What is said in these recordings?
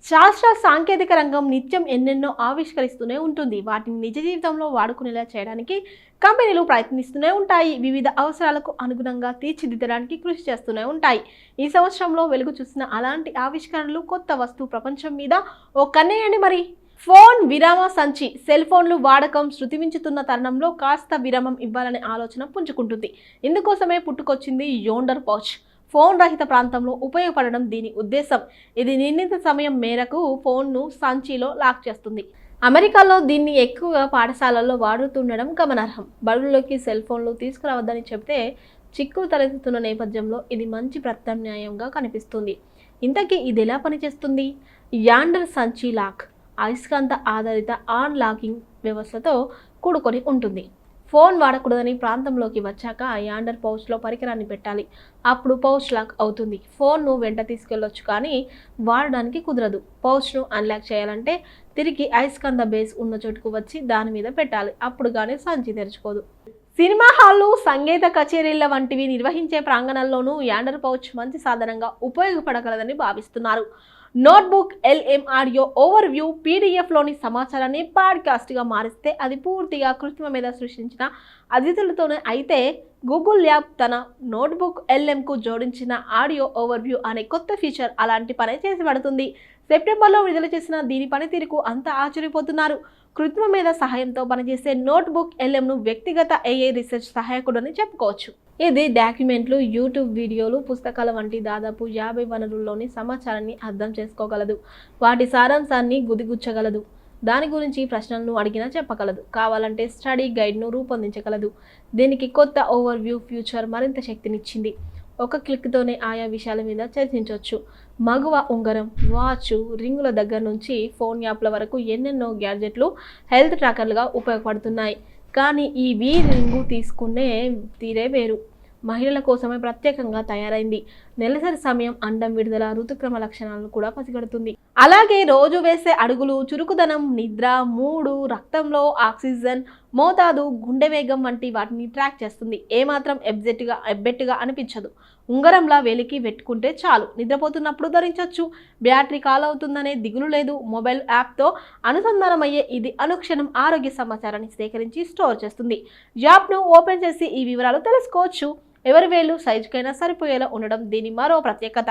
శాస్త్ర సాంకేతిక రంగం నిత్యం ఎన్నెన్నో ఆవిష్కరిస్తూనే ఉంటుంది. వాటిని నిజ జీవితంలో వాడుకునేలా చేయడానికి కంపెనీలు ప్రయత్నిస్తూనే ఉంటాయి. వివిధ అవసరాలకు అనుగుణంగా తీర్చిదిద్దడానికి కృషి చేస్తూనే ఉంటాయి. ఈ సంవత్సరంలో వెలుగు చూసిన అలాంటి ఆవిష్కరణలు, కొత్త వస్తువు ప్రపంచం మీద ఓ కన్నేయండి మరి. ఫోన్ విరామ సంచి. సెల్ ఫోన్లు వాడకం శృతిమించుతున్న తరుణంలో కాస్త విరామం ఇవ్వాలనే ఆలోచన పుంజుకుంటుంది. ఇందుకోసమే పుట్టుకొచ్చింది యోండర్ పౌచ్. ఫోన్ రహిత ప్రాంతంలో ఉపయోగపడడం దీని ఉద్దేశం. ఇది నిర్ణీత సమయం మేరకు ఫోన్ను సంచిలో లాక్ చేస్తుంది. అమెరికాలో దీన్ని ఎక్కువగా పాఠశాలల్లో వాడుతుండడం గమనార్హం. బడుల్లోకి సెల్ ఫోన్లు తీసుకురావద్దని చెబితే చిక్కులు తలెత్తుతున్న నేపథ్యంలో ఇది మంచి ప్రత్యామ్నాయంగా కనిపిస్తుంది. ఇంతకీ ఇది ఎలా పనిచేస్తుంది? యాండర్ సంచి లాక్ అయస్కాంత ఆధారిత ఆన్ లాకింగ్ వ్యవస్థతో కూడుకొని ఉంటుంది. ఫోన్ వాడకూడదని ప్రాంతంలోకి వచ్చాక యాండర్ పౌచ్లో పరికరాన్ని పెట్టాలి. అప్పుడు పౌచ్ లాక్ అవుతుంది. ఫోన్ను వెంట తీసుకెళ్లొచ్చు, కానీ వాడడానికి కుదరదు. పౌచ్ను అన్లాక్ చేయాలంటే తిరిగి అయస్కాంత బేస్ ఉన్న చోటుకు వచ్చి దాని మీద పెట్టాలి. అప్పుడు కానీ సంచి తెరుచుకోదు. సినిమా హాళ్లు, సంగీత కచేరీల వంటివి నిర్వహించే ప్రాంగణాల్లోనూ యాండర్ పౌచ్ మంచి సాధనంగా ఉపయోగపడగలదని భావిస్తున్నారు. Notebook, LM audio overview, పీడిఎఫ్లోని సమాచారాన్ని పాడ్కాస్ట్గా మారిస్తే అది పూర్తిగా కృత్రిమ మీద సృష్టించిన అతిథులతోనే. అయితే గూగుల్ ల్యాబ్ తన నోట్బుక్ ఎల్ఎంకు జోడించిన ఆడియో ఓవర్ వ్యూ అనే కొత్త ఫీచర్ అలాంటి పనే చేసి పడుతుంది. సెప్టెంబర్లో విడుదల చేసిన దీని పనితీరుకు అంతా ఆశ్చర్యపోతున్నారు. కృత్రిమ మీద సహాయంతో పనిచేసే నోట్బుక్ ఎల్ఎంను వ్యక్తిగత ఏఐ రీసెర్చ్ సహాయకుడు అని చెప్పుకోవచ్చు. ఇది డాక్యుమెంట్లు, యూట్యూబ్ వీడియోలు, పుస్తకాల వంటి దాదాపు 50 వనరుల్లోని సమాచారాన్ని అర్థం చేసుకోగలదు. వాటి సారాంశాన్ని గుదిగుచ్చగలదు. దాని గురించి ప్రశ్నలను అడిగినా చెప్పగలదు. కావాలంటే స్టడీ గైడ్ను రూపొందించగలదు. దీనికి కొత్త ఓవర్ వ్యూ ఫ్యూచర్ మరింత శక్తినిచ్చింది. ఒక క్లిక్తోనే ఆయా విషయాల మీద చర్చించవచ్చు. మగువ ఉంగరం, వాచ్, రింగుల దగ్గర నుంచి ఫోన్ యాప్ల వరకు ఎన్నెన్నో గ్యాడ్జెట్లు హెల్త్ ట్రాకర్లుగా ఉపయోగపడుతున్నాయి. కానీ ఈ రింగు తీసుకునే తీరే వేరు. మహిళల కోసమే ప్రత్యేకంగా తయారైంది. నెలసరి సమయం, అండం విడుదల, ఋతుక్రమ లక్షణాలను కూడా పసిగడుతుంది. అలాగే రోజు వేసే అడుగులు, చురుకుదనం, నిద్ర, మూడు, రక్తంలో ఆక్సిజన్ మోతాదు, గుండె వేగం వంటి వాటిని ట్రాక్ చేస్తుంది. ఏమాత్రం ఎబ్బెట్టుగా అనిపించదు. ఉంగరంలా వేలికి పెట్టుకుంటే చాలు. నిద్రపోతున్నప్పుడు ధరించవచ్చు. బ్యాటరీ కాల్ అవుతుందనే దిగులు లేదు. మొబైల్ యాప్తో అనుసంధానమయ్యే ఇది అనుక్షణం ఆరోగ్య సమాచారాన్ని సేకరించి స్టోర్ చేస్తుంది. యాప్ను ఓపెన్ చేసి ఈ వివరాలు తెలుసుకోవచ్చు. ఎవరి వేలు సైజుకైనా సరిపోయేలా ఉండడం దీని మరో ప్రత్యేకత.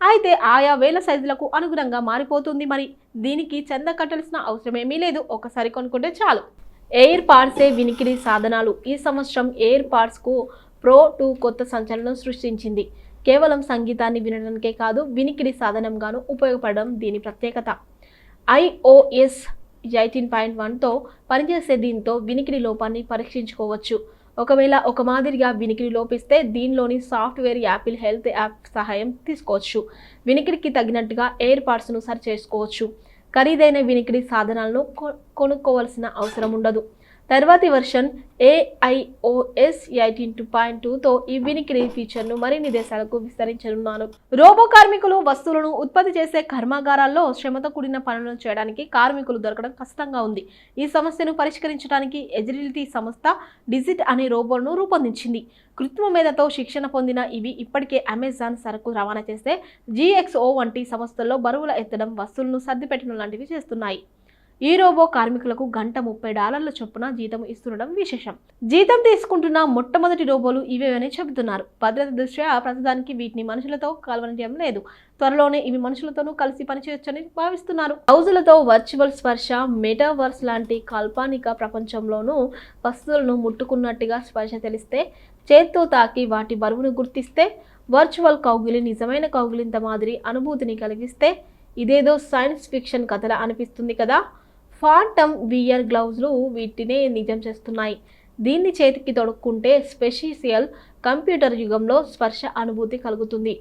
అయితే ఆయా వేల సైజులకు అనుగుణంగా మారిపోతుంది. మరి దీనికి చంద కట్టాల్సిన అవసరమేమీ లేదు. ఒకసారి కొనుక్కుంటే చాలు. ఎయిర్ పాడ్సే వినికిడి సాధనాలు. ఈ సంవత్సరం ఎయిర్ పాడ్స్కు ప్రో 2 కొత్త సంచలనం సృష్టించింది. కేవలం సంగీతాన్ని వినడానికే కాదు, వినికిడి సాధనంగాను ఉపయోగపడడం దీని ప్రత్యేకత. iOS 18.1తో పనిచేసే దీంతో వినికిడి లోపాన్ని పరీక్షించుకోవచ్చు. ఒకవేళ ఒక మాదిరిగా వినికిడి లోపిస్తే దీనిలోని సాఫ్ట్వేర్ యాపిల్ హెల్త్ యాప్ సహాయం తీసుకోవచ్చు. వినికిడికి తగినట్టుగా ఎయిర్ పాడ్స్ను సరి చేసుకోవచ్చు. ఖరీదైన వినికిడి సాధనాలను కొనుక్కోవాల్సిన అవసరం ఉండదు. తర్వాతి వర్షన్ AIOS 18.2తో ఈ వినికిడి ఫీచర్ను మరిన్ని దేశాలకు విస్తరించనున్నారు. రోబో కార్మికులు. వస్తువులను ఉత్పత్తి చేసే కర్మాగారాల్లో శ్రమతో కూడిన పనులను చేయడానికి కార్మికులు దొరకడం కష్టంగా ఉంది. ఈ సమస్యను పరిష్కరించడానికి ఎజిలిటీ సంస్థ డిజిట్ అనే రోబోను రూపొందించింది. కృత్రిమ మేధతో శిక్షణ పొందిన ఇవి ఇప్పటికే అమెజాన్ సరుకు రవాణా చేసే GXO వంటి సంస్థల్లో బరువుల ఎత్తడం, వస్తువులను సర్దిపెట్టడం లాంటివి చేస్తున్నాయి. ఈ రోబో కార్మికులకు గంట $30 చొప్పున జీతం ఇస్తుండడం విశేషం. జీతం తీసుకుంటున్న మొట్టమొదటి రోబోలు ఇవేవని చెబుతున్నారు. భద్రత దృష్ట్యా ప్రస్తుతానికి వీటిని మనుషులతో కలవనియడం లేదు. త్వరలోనే ఇవి మనుషులతోనూ కలిసి పనిచేయొచ్చని భావిస్తున్నారు. హౌజులతో వర్చువల్ స్పర్శ. మెటావర్స్ లాంటి కాల్పనిక ప్రపంచంలోనూ వస్తువులను ముట్టుకున్నట్టుగా స్పర్శ తెలిస్తే, చేత్తో తాకి వాటి బరువును గుర్తిస్తే, వర్చువల్ కౌగిలి నిజమైన కౌగిలింత మాదిరి అనుభూతిని కలిగిస్తే, ఇదేదో సైన్స్ ఫిక్షన్ కథలా అనిపిస్తుంది కదా. ఫాంటమ్ VR గ్లౌజ్లు వీటినే నిజం చేస్తున్నాయి. దీన్ని చేతికి తొడుక్కుంటే స్పెషియల్ కంప్యూటర్ యుగంలో స్పర్శ అనుభూతి కలుగుతుంది.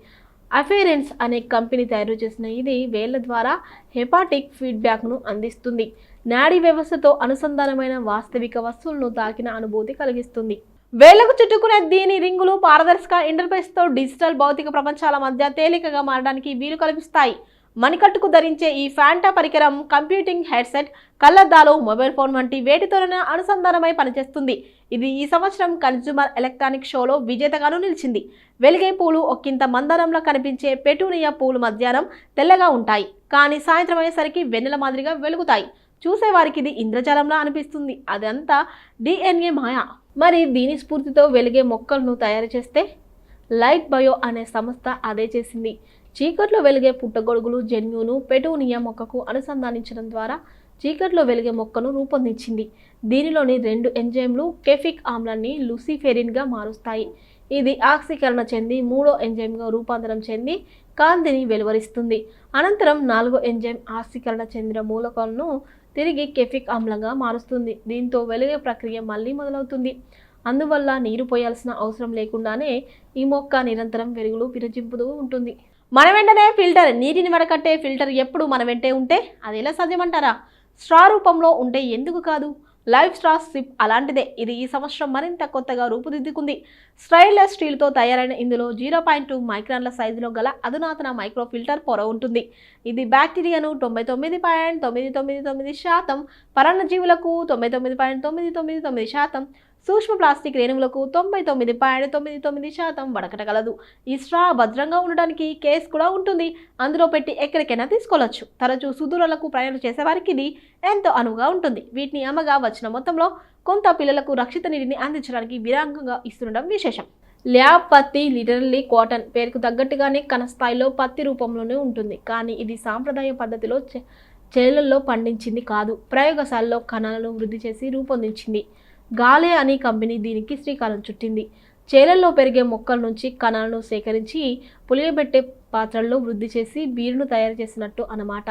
అఫెరెన్స్ అనే కంపెనీ తయారు చేసిన ఇది వేళ్ల ద్వారా హెపాటిక్ ఫీడ్బ్యాక్ను అందిస్తుంది. నాడీ వ్యవస్థతో అనుసంధానమైన వాస్తవిక వస్తువులను తాకిన అనుభూతి కలిగిస్తుంది. వేళ్లకు చుట్టుకునే దీని రింగులు పారదర్శక ఇంటర్ఫేస్తో డిజిటల్ భౌతిక ప్రపంచాల మధ్య తేలికగా మారడానికి వీలు కల్పిస్తాయి. మణికట్టుకు ధరించే ఈ ఫాంటా పరికరం కంప్యూటింగ్ హెడ్సెట్, కళ్లద్దాలు, మొబైల్ ఫోన్ వంటి వేటితోనే అనుసంధానమై పనిచేస్తుంది. ఇది ఈ సంవత్సరం కన్స్యూమర్ ఎలక్ట్రానిక్ షోలో విజేతగాను నిలిచింది. వెలిగే పూలు ఒక్కింత మందారంలో కనిపించే పెటూనియా పూలు మధ్యాహ్నం తెల్లగా ఉంటాయి, కానీ సాయంత్రం అయ్యేసరికి వెన్నెల మాదిరిగా వెలుగుతాయి. చూసేవారికి ఇది ఇంద్రజాలంలా అనిపిస్తుంది. అదంతా DNA మాయ. మరి దీని స్ఫూర్తితో వెలిగే మొక్కలను తయారు చేస్తే లైట్ బయో అనే సంస్థ అదే చేసింది. చీకట్లో వెలిగే పుట్టగొడుగులు జన్యును పెటూనియా మొక్కకు అనుసంధానించడం ద్వారా చీకట్లో వెలిగే మొక్కను రూపొందించింది. దీనిలోని 2 ఎంజైమ్లు కెఫిక్ ఆమ్లాన్ని లూసిఫెరిన్గా మారుస్తాయి. ఇది ఆక్సీకరణ చెంది 3వ ఎంజైమ్గా రూపాంతరం చెంది కాంతిని వెలువరిస్తుంది. అనంతరం 4వ ఎంజైమ్ ఆక్సీకరణ చెందిన మూలకాలను తిరిగి కెఫిక్ ఆమ్లంగా మారుస్తుంది. దీంతో వెలిగే ప్రక్రియ మళ్ళీ మొదలవుతుంది. అందువల్ల నీరు పోయాల్సిన అవసరం లేకుండానే ఈ మొక్క నిరంతరం వెలుగులు విరజింపుతూ ఉంటుంది. మన వెంటనే ఫిల్టర్, నీటిని వడకట్టే ఫిల్టర్ ఎప్పుడు మన వెంటే ఉంటే అది ఎలా సాధ్యమంటారా? స్ట్రా రూపంలో ఉంటే ఎందుకు కాదు? లైఫ్ స్ట్రా సిప్ అలాంటిదే. ఇది ఈ సంవత్సరం మరింత కొత్తగా రూపుదిద్దుకుంది. స్టైన్లెస్ స్టీల్తో తయారైన ఇందులో 0.2 మైక్రాన్ల సైజులో గల అధునాతన మైక్రో ఫిల్టర్ పొర ఉంటుంది. ఇది బ్యాక్టీరియాను 99.999%, పరాన్నజీవులకు 99.999%, సూక్ష్మ ప్లాస్టిక్ రేణువులకు 99.99% వడకట్టగలదు. ఈ స్ట్రా భద్రంగా ఉండడానికి కేస్ కూడా ఉంటుంది. అందులో పెట్టి ఎక్కడికైనా తీసుకోవచ్చు. తరచూ సుదూరాలకు ప్రయాణం చేసేవారికి ఇది ఎంతో అనువుగా ఉంటుంది. వీటిని అమ్మగా వచ్చిన మొత్తంలో కొంత పిల్లలకు రక్షిత నీటిని అందించడానికి విరాంగంగా ఇస్తుండడం విశేషం. ల్యాబ్ పత్తి లిటరల్లీ కాటన్ పేరుకు తగ్గట్టుగానే కణ స్థాయిలో పత్తి రూపంలోనే ఉంటుంది. కానీ ఇది సాంప్రదాయ పద్ధతిలో చేలల్లో పండించింది కాదు. ప్రయోగశాలలో కణాలను వృద్ధి చేసి రూపొందించింది. గాలే అనే కంపెనీ దీనికి శ్రీకారం చుట్టింది. చేలల్లో పెరిగే మొక్కల నుంచి కణాలను సేకరించి పులియబెట్టే పాత్రల్లో వృద్ధి చేసి బీరును తయారు చేసినట్టు అన్నమాట.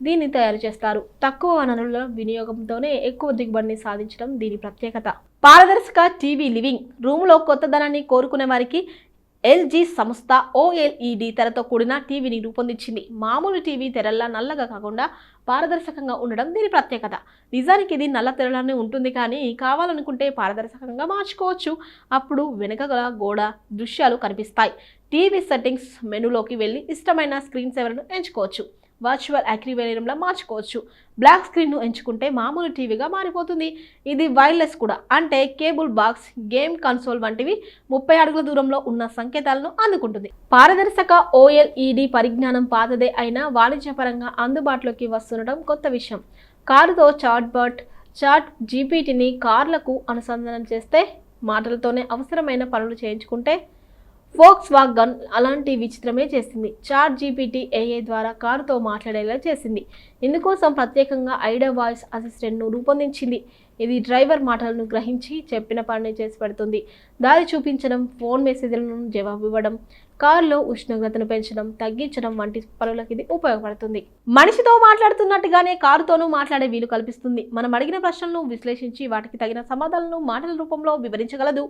దీన్ని తయారు చేస్తారు. తక్కువ వనరుల వినియోగంతోనే ఎక్కువ దిగుబడిని సాధించడం దీని ప్రత్యేకత. పారదర్శక టీవీ లివింగ్ రూమ్లో కొత్తదనాన్ని కోరుకునే వారికి LG సంస్థ OLED తెరతో కూడిన టీవీని రూపొందించింది. మామూలు టీవీ తెరల్లా నల్లగా కాకుండా పారదర్శకంగా ఉండడం దీని ప్రత్యేకత. నిజానికి ఇది నల్ల తెరలానే ఉంటుంది, కానీ కావాలనుకుంటే పారదర్శకంగా మార్చుకోవచ్చు. అప్పుడు వెనుకగల గోడ దృశ్యాలు కనిపిస్తాయి. టీవీ సెట్టింగ్స్ మెనూలోకి వెళ్ళి ఇష్టమైన స్క్రీన్ సేవర్ను ఎంచుకోవచ్చు. వర్చువల్ యాక్టివేరియంలా మార్చుకోవచ్చు. బ్లాక్ స్క్రీన్ను ఎంచుకుంటే మామూలు టీవీగా మారిపోతుంది. ఇది వైర్లెస్ కూడా, అంటే కేబుల్ బాక్స్, గేమ్ కన్సోల్ వంటివి 30 అడుగుల దూరంలో ఉన్న సంకేతాలను అందుకుంటుంది. పారదర్శక OLED పరిజ్ఞానం పాతదే అయినా వాణిజ్యపరంగా అందుబాటులోకి వస్తుండటం కొత్త విషయం. కారుతో చాట్ GPTని కార్లకు అనుసంధానం చేస్తే మాటలతోనే అవసరమైన పనులు చేయించుకుంటే ఫోక్స్వాగన్ అలాంటి విచిత్రమే చేసింది. చాట్ GPT AI ద్వారా కారుతో మాట్లాడేలా చేసింది. ఇందుకోసం ప్రత్యేకంగా ఐడా వాయిస్ అసిస్టెంట్ను రూపొందించింది. ఇది డ్రైవర్ మాటలను గ్రహించి చెప్పిన పనిని చేసి పెడుతుంది. దారి చూపించడం, ఫోన్ మెసేజ్లను జవాబు ఇవ్వడం, కారులో ఉష్ణోగ్రతను పెంచడం, తగ్గించడం వంటి పనులకు ఇది ఉపయోగపడుతుంది. మనిషితో మాట్లాడుతున్నట్టుగానే కారుతోనూ మాట్లాడే వీలు కల్పిస్తుంది. మనం అడిగిన ప్రశ్నలను విశ్లేషించి వాటికి తగిన సమాధానాలను మాటల రూపంలో వివరించగలదు.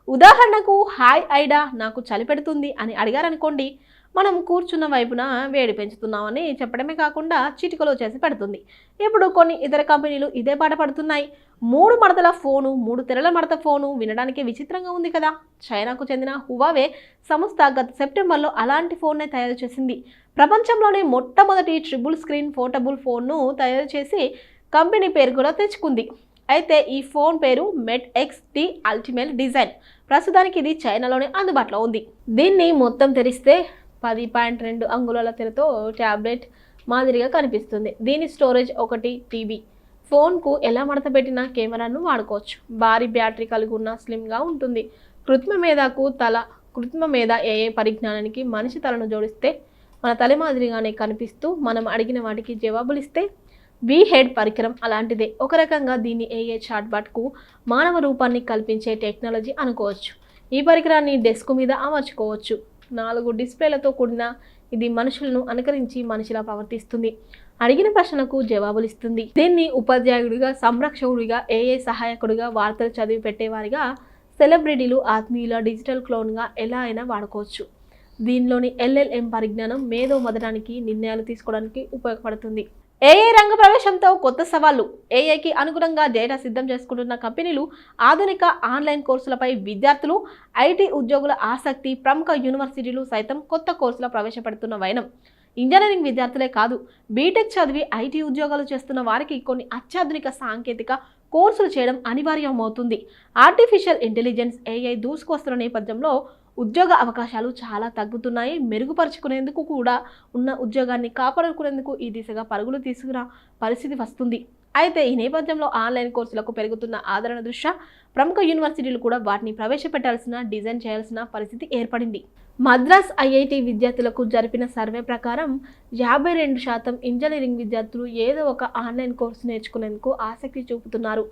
ఉదాహరణకు, హాయ్ ఐడా, నాకు చలి పెడుతుంది అని అడిగారనుకోండి, మనం కూర్చున్న వైపున వేడి పెంచుతున్నామని చెప్పడమే కాకుండా చిటికలో చేసి పెడుతుంది. ఇప్పుడు కొన్ని ఇతర కంపెనీలు ఇదే పాట పడుతున్నాయి. 3 మడతల ఫోను, 3 తెరల మడత ఫోను వినడానికి విచిత్రంగా ఉంది కదా. చైనాకు చెందిన హువావే సంస్థ గత సెప్టెంబర్లో అలాంటి ఫోన్నే తయారు చేసింది. ప్రపంచంలోనే మొట్టమొదటి ట్రిపుల్ స్క్రీన్ పోర్టబుల్ ఫోన్ను తయారు చేసి కంపెనీ పేరు కూడా తెచ్చుకుంది. అయితే ఈ ఫోన్ పేరు మెట్ XT అల్టిమేట్ డిజైన్. ప్రస్తుతానికి ఇది చైనాలోనే అందుబాటులో ఉంది. దీన్ని మొత్తం తెరిస్తే 10.2 అంగుళాల తెరతో ట్యాబ్లెట్ మాదిరిగా కనిపిస్తుంది. దీని స్టోరేజ్ 1 TB. ఫోన్కు ఎలా మడత పెట్టినా కెమెరాను వాడుకోవచ్చు. భారీ బ్యాటరీ కలిగి ఉన్న స్లిమ్గా ఉంటుంది. కృత్రిమ మేధ AI పరిజ్ఞానానికి మనిషి తలను జోడిస్తే మన తల మాదిరిగానే కనిపిస్తూ మనం అడిగిన వాటికి జవాబులిస్తే V-Head పరికరం అలాంటిదే. ఒక రకంగా దీన్ని AI చాట్బాట్కు మానవ రూపాన్ని కల్పించే టెక్నాలజీ అనుకోవచ్చు. ఈ పరికరాన్ని డెస్క్ మీద అమర్చుకోవచ్చు. 4 డిస్ప్లేలతో కూడిన ఇది మనుషులను అనుకరించి మనిషిలా ప్రవర్తిస్తుంది. అడిగిన ప్రశ్నలకు జవాబులిస్తుంది. దీన్ని ఉపాధ్యాయుడిగా, సంరక్షకుడిగా, AI సహాయకుడిగా, వార్తలు చదివి పెట్టేవారిగా, సెలబ్రిటీలు, ఆత్మీయుల డిజిటల్ క్లోన్గా ఎలా అయినా వాడుకోవచ్చు. దీనిలోని LLM పరిజ్ఞానం మేధో మదనానికి, నిర్ణయాలు తీసుకోవడానికి ఉపయోగపడుతుంది. AI రంగ ప్రవేశంతో కొత్త సవాళ్లు. AIకి అనుగుణంగా డేటా సిద్ధం చేసుకుంటున్న కంపెనీలు, ఆధునిక ఆన్లైన్ కోర్సులపై విద్యార్థులు, IT ఉద్యోగుల ఆసక్తి, ప్రముఖ యూనివర్సిటీలు సైతం కొత్త కోర్సుల ప్రవేశపెడుతున్న వైనం. ఇంజనీరింగ్ విద్యార్థులే కాదు, బీటెక్ చదివి IT ఉద్యోగాలు చేస్తున్న వారికి కొన్ని అత్యాధునిక సాంకేతిక కోర్సులు చేయడం అనివార్యమవుతుంది. ఆర్టిఫిషియల్ ఇంటెలిజెన్స్ AI దూసుకొస్తున్న నేపథ్యంలో ఉద్యోగ అవకాశాలు చాలా తగ్గుతున్నాయి. మెరుగుపరుచుకునేందుకు కూడా ఉన్న ఉద్యోగాన్ని కాపాడుకునేందుకు ఈ దిశగా పరుగులు తీసుకున్న పరిస్థితి వస్తుంది. అయితే ఈ నేపథ్యంలో ఆన్లైన్ కోర్సులకు పెరుగుతున్న ఆదరణ దృష్ట్యా ప్రముఖ యూనివర్సిటీలు కూడా వాటిని ప్రవేశపెట్టాల్సిన, డిజైన్ చేయాల్సిన పరిస్థితి ఏర్పడింది. మద్రాస్ ఐఐటి విద్యార్థులకు జరిపిన సర్వే ప్రకారం 52% ఇంజనీరింగ్ విద్యార్థులు ఏదో ఒక ఆన్లైన్ కోర్సు నేర్చుకునేందుకు ఆసక్తి చూపుతున్నారు.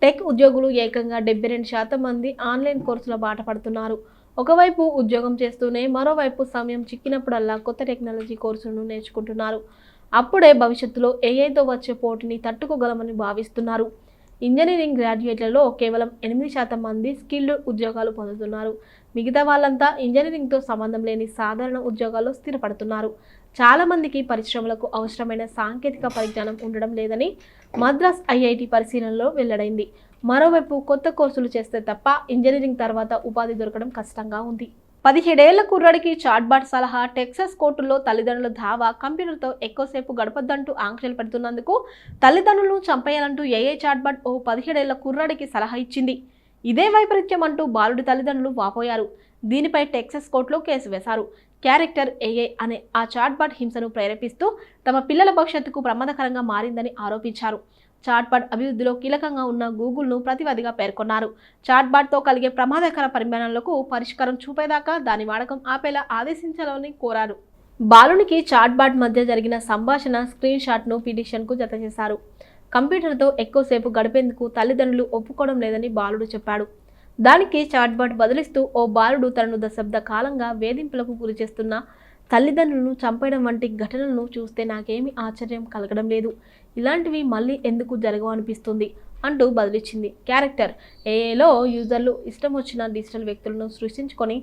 టెక్ ఉద్యోగులు ఏకంగా 72% మంది ఆన్లైన్ కోర్సుల బాట పడుతున్నారు. ఒకవైపు ఉద్యోగం చేస్తూనే మరోవైపు సమయం చిక్కినప్పుడల్లా కొత్త టెక్నాలజీ కోర్సులను నేర్చుకుంటున్నారు. అప్పుడే భవిష్యత్తులో ఏఐతో వచ్చే పోటీని తట్టుకోగలమని భావిస్తున్నారు. ఇంజనీరింగ్ గ్రాడ్యుయేట్లలో కేవలం 8% మంది స్కిల్డ్ ఉద్యోగాలు పొందుతున్నారు. మిగతా వాళ్ళంతా ఇంజనీరింగ్తో సంబంధం లేని సాధారణ ఉద్యోగాల్లో స్థిరపడుతున్నారు. చాలామందికి పరిశ్రమలకు అవసరమైన సాంకేతిక పరిజ్ఞానం ఉండడం లేదని మద్రాస్ ఐఐటి పరిశీలనలో వెల్లడైంది. మరోవైపు కొత్త కోర్సులు చేస్తే తప్ప ఇంజనీరింగ్ తర్వాత ఉపాధి దొరకడం కష్టంగా ఉంది. 17 ఏళ్ల కుర్రాడికి చాట్బాట్ సలహా. టెక్సాస్ కోర్టుల్లో తల్లిదండ్రుల దావా. కంప్యూటర్తో ఎక్కువసేపు గడపొద్దంటూ ఆంక్షలు పెడుతున్నందుకు తల్లిదండ్రులను చంపేయాలంటూ ఏఐ చాట్బాట్ ఓ 17 ఏళ్ల కుర్రాడికి సలహా ఇచ్చింది. ఇదే వైపరీత్యం అంటూ బాలుడి తల్లిదండ్రులు వాపోయారు. దీనిపై టెక్సాస్ కోర్టులో కేసు వేశారు. క్యారెక్టర్ ఏఐ అనే ఆ చాట్బాట్ హింసను ప్రేరేపిస్తూ తమ పిల్లల భవిష్యత్తుకు ప్రమాదకరంగా మారిందని ఆరోపించారు. చాట్బాట్ అభివృద్ధిలో కీలకంగా ఉన్న గూగుల్ను ప్రతివాదిగా పేర్కొన్నారు. చాట్బాట్తో కలిగే ప్రమాదకర పరిమాణాలకు పరిష్కారం చూపేదాకా దాని వాడకం ఆపేలా ఆదేశించాలని కోరారు. బాలునికి చాట్బాట్ మధ్య జరిగిన సంభాషణ స్క్రీన్ షాట్ను పిటిషన్కు జతచేశారు. కంప్యూటర్తో ఎక్కువసేపు గడిపేందుకు తల్లిదండ్రులు ఒప్పుకోవడం లేదని బాలుడు చెప్పాడు. దానికి చాట్బాట్ బదులిస్తూ, ఓ బాలుడు తనను దశాబ్ద కాలంగా వేధింపులకు గురిచేస్తున్న తల్లిదండ్రులను చంపేయడం వంటి ఘటనలను చూస్తే నాకేమీ ఆశ్చర్యం కలగడం లేదు. ఇలాంటివి మళ్ళీ ఎందుకు జరగవు అనిపిస్తుంది అంటూ బదులిచ్చింది. క్యారెక్టర్ ఏఐలో యూజర్లు ఇష్టం వచ్చిన డిజిటల్ వ్యక్తులను సృష్టించుకొని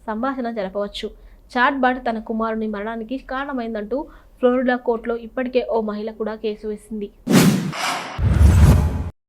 సంభాషణ జరపవచ్చు. చాట్బాట్ తన కుమారుని మరణానికి కారణమైందంటూ ఫ్లోరిడా కోర్టులో ఇప్పటికే ఓ మహిళ కూడా కేసు వేసింది.